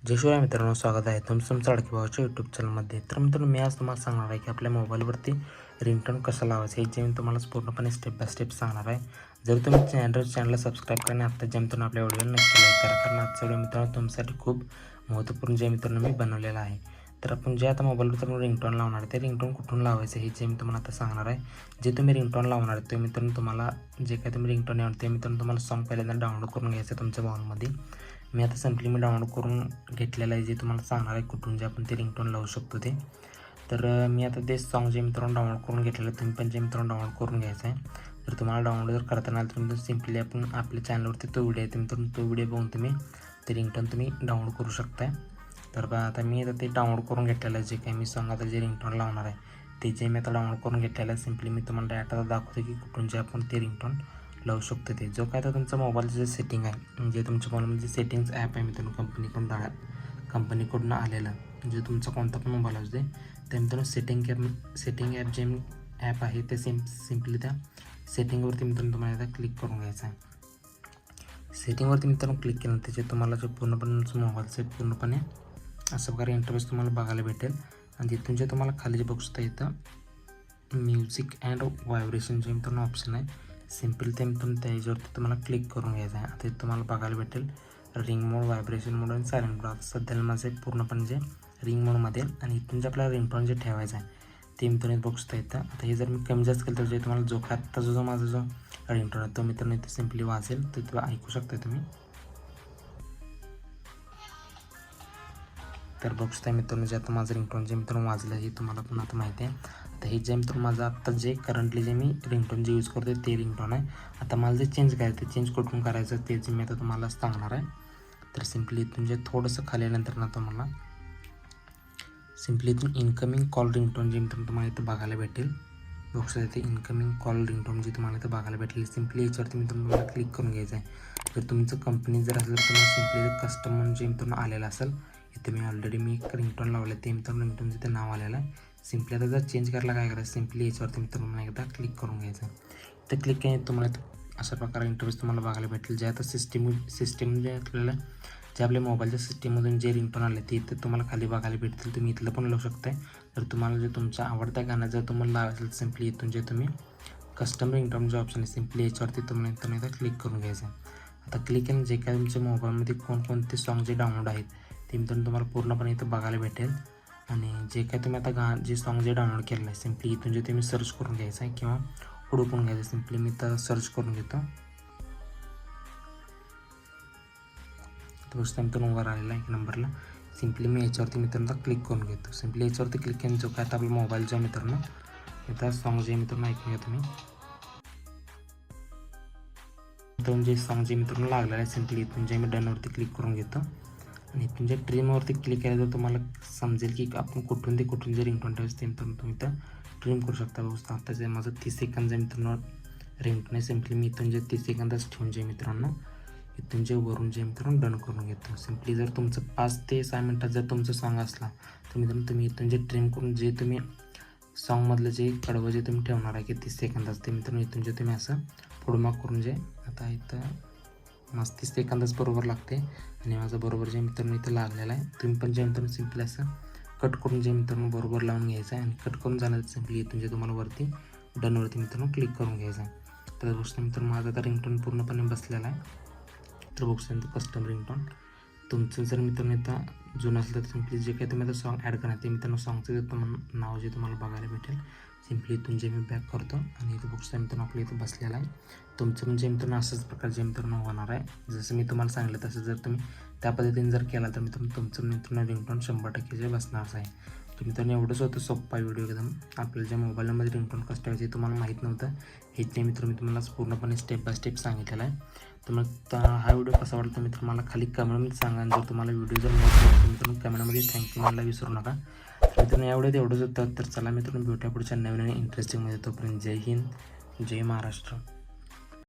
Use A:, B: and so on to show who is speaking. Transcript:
A: जय शिवराय मित्रांनो, स्वागत आहे तुमचं लाडकी भावाच्या यूट्यूब चॅनलमध्ये. तर मित्रांनो, मी आज तुम्हाला सांगणार आहे की आपल्या मोबाईलवरती रिंगटोन कसं लावायचं हे जे मी तुम्हाला पूर्णपणे स्टेप बाय स्टेप सांगणार आहे. जर तुम्ही चॅनलला सबस्क्राईब करणे आता जे मित्रांनो आपल्या व्हिडिओला नक्की लाईक करा, कारण आजचा व्हिडिओ मित्रांनो तुमच्यासाठी खूप महत्त्वपूर्ण जे मित्रांनो मी बनवलेला आहे. तर आपण जे आता मोबाईलवर रिंगटोन लावणार आहे ते रिंगटोन कुठून लावायचं हे जे मी तुम्हाला आता सांगणार आहे. जे तुम्ही रिंगटोन लावणार आहे ते मित्रांनो तुम्हाला जे काही तुम्ही रिंगटोन लावणार ते मित्रांनो तुम्हाला सॉन्ग पहिल्यांदा डाउनलोड करून घ्यायचं आहे तुमच्या मोबाईलमध्ये. मी आता सिम्पली डाउनलोड करून घेतलेलं आहे, जे तुम्हाला सांगणार आहे कुठून जे आपण ते रिंगटोन लावू शकतो ते. तर मी आता ते सॉन्ग जे मित्रांनो डाउनलोड करून घेतलेलं आहे, तुम्ही पण जे मित्रांनो डाउनलोड करून घ्यायचं आहे. जर तुम्हाला डाउनलोड जर करता नाही आलं तर मित्रांनो सिम्पली आपण आपल्या चॅनलवरती तो व्हिडिओ आहे मित्रांनो, तो व्हिडिओ बघून तुम्ही ते रिंगटोन तुम्ही डाउनलोड करू शकताय. तर बघा आता मी आता ते डाउनलोड करून घेतलेलं आहे, जे काही मी सॉन्ग आता जे रिंगटोन लावणार आहे ते जे मी आता डाउनलोड करून घेतलेलं आहे. सिम्पली मी तुम्हाला डाटा दाखवतो की कुठून जे आपण ते रिंगटोन लावू शकतो ते. जो काय तर तुमचा मोबाईलचं जे सेटिंग आहे, म्हणजे तुमच्या मोबाईलमध्ये सेटिंग्स ॲप आहे मित्रांनो कंपनीकडून आलेलं, जे तुमचा कोणता पण मोबाईल असू दे त्या मित्रांनो सेटिंग ॲप जे ॲप आहे ते सिम्पली त्या सेटिंगवरती मित्रांनो तुम्हाला आता क्लिक करून घ्यायचं आहे. सेटिंगवरती मित्रांनो क्लिक केलं त्याचे तुम्हाला जे पूर्णपणे तुमचं मोबाईलचं पूर्णपणे अशा प्रकारे इंटरफेस तुम्हाला बघायला भेटेल. आणि तिथून जे तुम्हाला खाली जे बघू शकता इथं म्युझिक अँड व्हायब्रेशन जे मित्रांनो ऑप्शन आहे, सिम्पल ते मित्रांनो त्याच्यावरती तुम्हाला क्लिक करून घ्यायचं आहे. आता तुम्हाला बघायला भेटेल रिंग मोड, व्हायब्रेशन मोड आणि सायलेंट मोड. आता सध्याला माझं पूर्णपणे जे रिंग मोडमध्ये, आणि इथून जे आपल्याला रिंगटोन जे ठेवायचं आहे ते मित्रांनो बघू शकता येतं. आता हे जर मी कमी जास्त केलं तर जे तुम्हाला जो आत्ता जो माझा जो रिंगटोन आहे तो मित्रांनो इथे सिम्पली वाजेल, तर तुम्ही ऐकू शकता तुम्ही. तर बघू शकता मित्रांनो जे आता माझं रिंगटोन जे मित्रांनो वाजलं हे तुम्हाला पण आता माहिती आहे. आता हे जे मित्रांनो माझं आत्ता जे करंटली जे मी रिंगटोन जे यूज करतो ते रिंगटोन आहे. आता मला जे चेंज करायचं ते चेंज कुठून करायचं ते जे मी आता तुम्हाला सांगणार आहे. तर सिम्पली इथून जे थोडंसं खाली आल्यानंतर ना तुम्हाला सिम्पली इथून इनकमिंग कॉल रिंगटोन जे मित्रांनो तुम्हाला इथं बघायला भेटेल. बघू शकता इथे इनकमिंग कॉल रिंगटोन जे तुम्हाला इथं बघायला भेटेल, सिम्पली याच्यावरती मित्रांनो तुम्हाला क्लिक करून घ्यायचं आहे. जर तुमचं कंपनी जर असेल तर तुम्हाला सिम्पली कस्टमर जे मित्रांनो आलेलं असेल, इथे मी ऑलरेडी एक रिंगटोन लावलं ते मित्रांनो रिंगटोन तिथे नाव आलेलं आहे. सिम्पली आता जर चेंज करायला काय करायचं, सिम्पली याच्यावरती मित्रांनो एकदा क्लिक करून घ्यायचं आहे. तर क्लिक केल्याने तुम्हाला अशा प्रकारे इंटरफेस तुम्हाला बघायला भेटेल. जे आता सिस्टीम जे आपल्याला जे आपल्या मोबाईलच्या सिस्टीममधून जे रिंगटोन आले ते इथं तुम्हाला खाली बघायला भेटतील. तुम्ही इथलं पण लावू शकताय. जर तुम्हाला जे तुमच्या आवडत्या गाणं जर तुम्हाला लावायचं असेल, सिम्पली इथून जे तुम्ही कस्टम रिंगटोन जे ऑप्शन आहे सिम्पली याच्यावरती तुम्हाला इथं एकदा क्लिक करून घ्यायचं आहे. आता क्लिक केल्याने जे काय तुमच्या मोबाईलमध्ये कोणकोणते सॉन्ग जे डाउनलोड आहेत ते मित्रांनो तुम्हाला पूर्णपणे इथं बघायला भेटेल. आणि जे काय तुम्ही आता जे सॉन्ग जे डाउनलोड केलं आहे सिम्पली इथून जे तुम्ही सर्च करून घ्यायचं आहे किंवा हुडकून घ्यायचं. सिम्पली मी तर सर्च करून घेतो. तर मित्रांनो वर आलेला एक नंबरला सिम्पली मी याच्यावरती मित्रांनो क्लिक करून घेतो. सिम्पली याच्यावरती क्लिक केल्याने जो काय आता आपल्या मोबाईलच्या मित्रांनो इथं सॉन्ग जे मित्रांनो ऐकून घ्या तुम्ही. इथून जे सॉन्ग जे मित्रांनो लागलेलं आहे सिम्पली इथून जे मी डनवरती क्लिक करून घेतो. आणि इथून जे ट्रिमवरती क्लिक केलं तर तुम्हाला समजेल की आपण कुठून जे रिंगटोन ठेवायचं ते मित्रांनो तुम्ही इथं ट्रिम करू शकता. बघू आता जे माझं 30 सेकंद जे मित्रांनो रिंगटोन आहे, सिम्पली मी इथून जे 30 सेकंदच ठेवून जे मित्रांनो इथून जे वरून जे मित्रांनो डन करून घेतो. सिम्पली जर तुमचं 5 ते 6 मिनटात जर तुमचं सॉन्ग असला तर मित्रांनो तुम्ही इथून जे ट्रिम करून जे तुम्ही सॉन्गमधलं जे कडवं जे तुम्ही ठेवणार आहे की 30 सेकंदाचं ते मित्रांनो इथून जे तुम्ही असं पुढमाग करून जे आता इथं 30 सेकंदच बरोबर लागते आणि माझं बरोबर जे मित्रांनो इथं लागलेलं आहे. तुम्ही पण जे मित्रांनो सिम्पली असं कट करून जे मित्रांनो बरोबर लावून घ्यायचं आहे. आणि कट करून झालं सिम्पली इथून जे तुम्हाला वरती डनवरती मित्रांनो क्लिक करून घ्यायचं आहे. तर गोष्ट मित्रांनो माझा आता रिंगटोन पूर्णपणे बसलेला आहे. तर बघू शकता कस्टम रिंगटोन तुमचं जर मित्रांनो इथं जुनं असेल तर सिम्पली जे काही तुम्ही आता सॉन्ग ॲड करणार ते मित्रांनो सॉन्गचं नाव जे तुम्हाला बघायला भेटेल. सिम्पली इथून जे मी बॅक करतो आणि इथं बघू शकता मित्रांनो आपल्या इथं बसलेला आहे. तुमचं म्हणजे मित्रांनो अशाच प्रकारचे मित्रांनो होणार आहे. जसं मी तुम्हाला सांगितलं तसं जर तुम्ही त्या पद्धतीने जर केला तर मित्रांनो तुमचं मित्रांनो रिंगटोन 100% जे बसणारच आहे. तर मित्रांनो एवढंच होतं सोप्पा व्हिडिओ एकदम. आपल्याला ज्या मोबाईलमध्ये रिंगटोन कसं ठेवायचं हे तुम्हाला माहीत नव्हतं, हे जे मित्रांनो मी तुम्हाला पूर्णपणे स्टेप बाय स्टेप सांगितलेलं आहे. तर मग हा व्हिडिओ कसा वाटतो मित्र मला खाली कमेंटमध्ये सांगा. आणि जर तुम्हाला व्हिडिओ जर नव्हता तर मित्रांनो कमेंटमध्ये थँक्यू म्हणायला विसरू नका. मित्रांनो एवढंच होतं. तर चला मित्रांनो भेटूया पुढच्या नवीन आणि इंटरेस्टिंगमध्ये. तोपर्यंत जय हिंद, जय महाराष्ट्र.